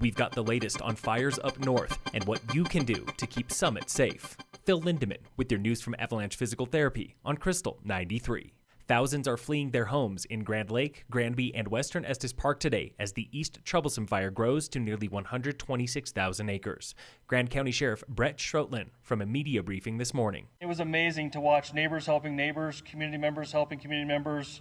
We've got the latest on fires up north and what you can do to keep Summit safe. Phil Lindeman with your news from Avalanche Physical Therapy on Krystal 93. Thousands are fleeing their homes in Grand Lake, Granby, and western Estes Park today as the East Troublesome Fire grows to nearly 126,000 acres. Grand County Sheriff Brett Schroetlin from a media briefing this morning. It was amazing to watch neighbors helping neighbors, community members helping community members,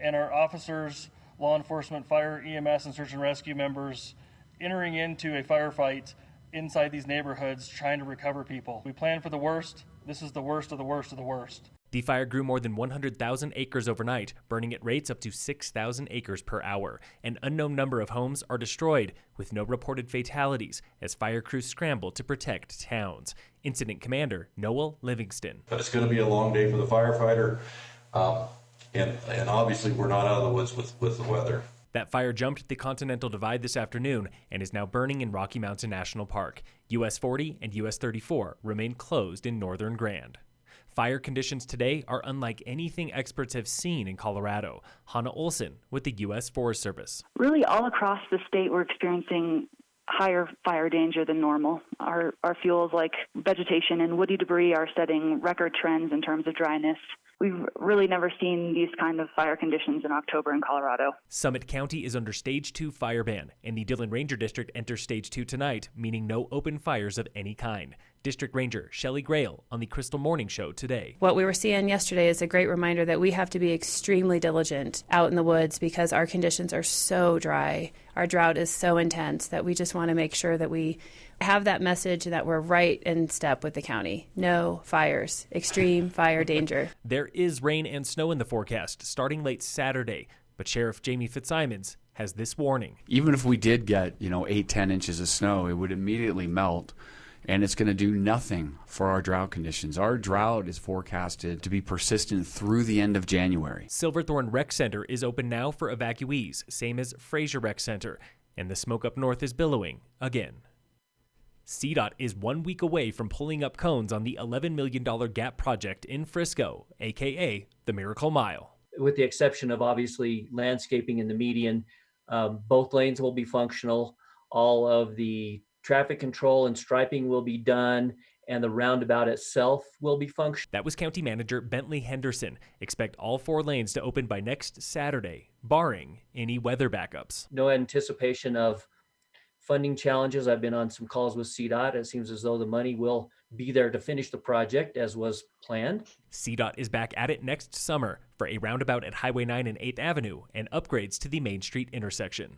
and our officers, law enforcement, fire, EMS, and search and rescue members entering into a firefight inside these neighborhoods trying to recover people. We planned for the worst. This is the worst of the worst of the worst. The fire grew more than 100,000 acres overnight, burning at rates up to 6,000 acres per hour. An unknown number of homes are destroyed, with no reported fatalities, as fire crews scramble to protect towns. Incident Commander Noel Livingston. But it's going to be a long day for the firefighter, and obviously we're not out of the woods with the weather. That fire jumped the Continental Divide this afternoon and is now burning in Rocky Mountain National Park. US 40 and US 34 remain closed in northern Grand. Fire conditions today are unlike anything experts have seen in Colorado. Hannah Olson with the U.S. Forest Service. Really all across the state we're experiencing higher fire danger than normal. Our fuels like vegetation and woody debris are setting record trends in terms of dryness. We've really never seen these kind of fire conditions in October in Colorado. Summit County is under Stage 2 fire ban, and the Dillon Ranger District enters Stage 2 tonight, meaning no open fires of any kind. District Ranger Shelley Grail on the Krystal Morning Show today. What we were seeing yesterday is a great reminder that we have to be extremely diligent out in the woods because our conditions are so dry. Our drought is so intense that we just want to make sure that we have that message that we're right in step with the county. No fires, extreme fire danger. There is rain and snow in the forecast starting late Saturday, but Sheriff Jamie Fitzsimons has this warning. Even if we did get, 8-10 inches of snow, it would immediately melt. And it's going to do nothing for our drought conditions. Our drought is forecasted to be persistent through the end of January. Silverthorne Rec Center is open now for evacuees, same as Fraser Rec Center. And the smoke up north is billowing again. CDOT is 1 week away from pulling up cones on the $11 million Gap Project in Frisco, a.k.a. the Miracle Mile. With the exception of obviously landscaping in the median, both lanes will be functional. All of the traffic control and striping will be done, and the roundabout itself will be functional. That was County Manager Bentley Henderson. Expect all 4 lanes to open by next Saturday, barring any weather backups. No anticipation of funding challenges. I've been on some calls with CDOT. It seems as though the money will be there to finish the project as was planned. CDOT is back at it next summer for a roundabout at Highway 9 and 8th Avenue and upgrades to the Main Street intersection.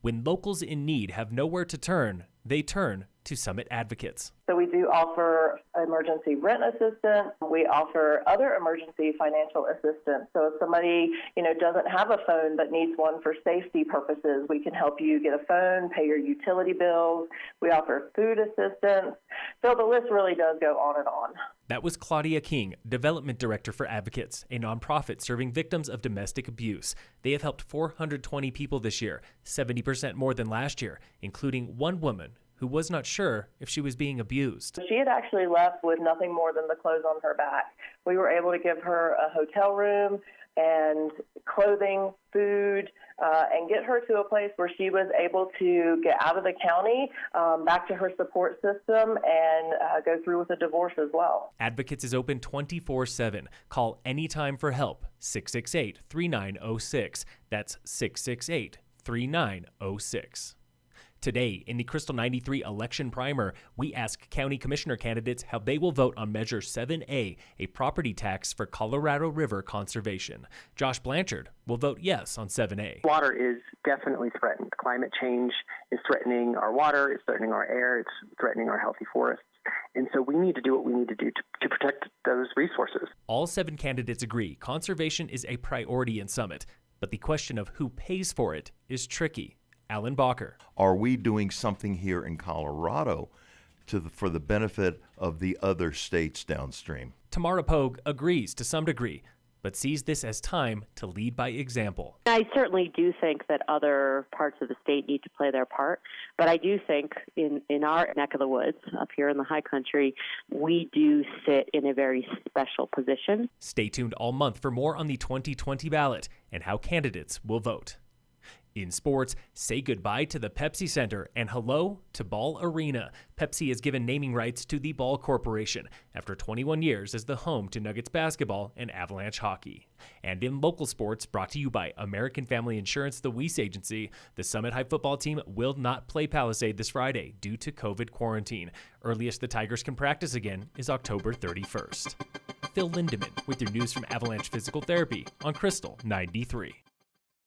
When locals in need have nowhere to turn, they turn to Summit Advocates. So we do offer emergency rent assistance. We offer other emergency financial assistance. So if somebody, doesn't have a phone but needs one for safety purposes, we can help you get a phone, pay your utility bills. We offer food assistance. So the list really does go on and on. That was Claudia King, Development Director for Advocates, a nonprofit serving victims of domestic abuse. They have helped 420 people this year, 70% more than last year, including one woman who was not sure if she was being abused. She had actually left with nothing more than the clothes on her back. We were able to give her a hotel room and clothing, food, and get her to a place where she was able to get out of the county, back to her support system, and go through with a divorce as well. Advocates is open 24/7. Call anytime for help, 668-3906. That's 668-3906. Today, in the Krystal 93 election primer, we ask county commissioner candidates how they will vote on Measure 7A, a property tax for Colorado River conservation. Josh Blanchard will vote yes on 7A. Water is definitely threatened. Climate change is threatening our water, it's threatening our air, it's threatening our healthy forests. And so we need to do what we need to do to protect those resources. All 7 candidates agree conservation is a priority in Summit, but the question of who pays for it is tricky. Alan Bacher. Are we doing something here in Colorado for the benefit of the other states downstream? Tamara Pogue agrees to some degree, but sees this as time to lead by example. I certainly do think that other parts of the state need to play their part, but I do think in our neck of the woods, up here in the high country, we do sit in a very special position. Stay tuned all month for more on the 2020 ballot and how candidates will vote. In sports, say goodbye to the Pepsi Center and hello to Ball Arena. Pepsi has given naming rights to the Ball Corporation after 21 years as the home to Nuggets basketball and Avalanche hockey. And in local sports, brought to you by American Family Insurance, the Weiss Agency, the Summit High football team will not play Palisade this Friday due to COVID quarantine. Earliest the Tigers can practice again is October 31st. Phil Lindeman with your news from Avalanche Physical Therapy on Krystal 93.